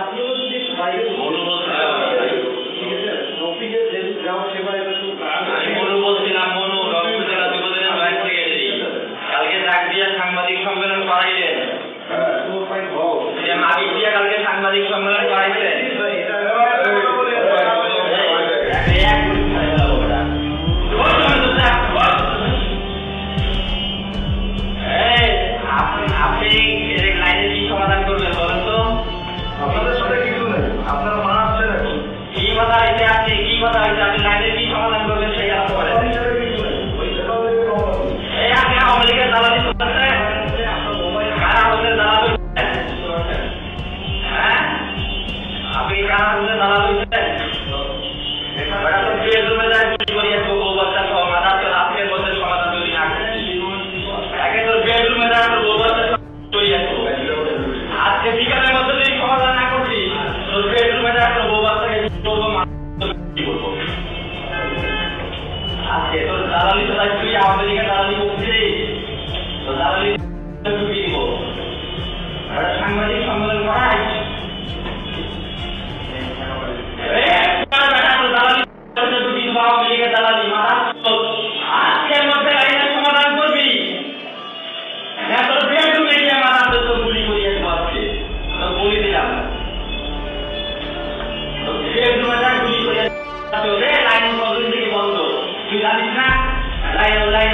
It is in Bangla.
আপনিও যদি বাইরে ঠিক আছে টপিকের যে যাও সেবারে আমি মনু বলছিলাম, মনু রংপুর জেলা যুবদলের ভাইস সেক্রেটারি। কালকে ডাক দিয়ে সাংবাদিক সম্মেলন করাইলেন, মালিক দিয়ে কালকে সাংবাদিক সম্মেলন করাইলেন। আপনি লাইনের কি সমাধান করবেন বলেন তো? আপনাদের সাথে কিছু নেই, আপনারা মানাচ্ছেন এখন। কি কথা হয়েছে? আপনি কি কথা হয়েছে? আপনি লাইনের কি সমাধান করবেন সেই আলাপ করেন। এই আপনি আওয়ামী লীগের দালালি করতেছেন, কারা আমাদের দালাল হয়েছেন? হ্যাঁ, আপনি কারা আমাদের দালাল হয়েছেন? ওটা তো বেডরুমে যায় গুলি করিয়ে তো বউ বাচ্চা সহ মাথা তো রাত্রের মধ্যে সমাধান যদি না করেন, একে তো বেডরুমে যায় তো বউ বাচ্চা করিয়ে তো আজকে বিকালের মধ্যে যদি সমাধান না করছি তো বেডরুমে যায় তো বউ বাচ্চাকে করবো, কি করবো? আজকে তোর দালালি তো তাই তুই আমাদের দিকে দালালি করছিস, তো দালালি ঢুকিয়ে দিব। সাংবাদিক সম্মেলন করাই আজকের মধ্যে আইনের সমাধান করবি, তোর বেডরুমে গিয়ে মাথা তো গুলি করিয়ে আজকে বলি দিলাম, বেডরুমে যা গুলি করিয়ে লাইন থেকে বন্ধ, তুই জানিস না লাইন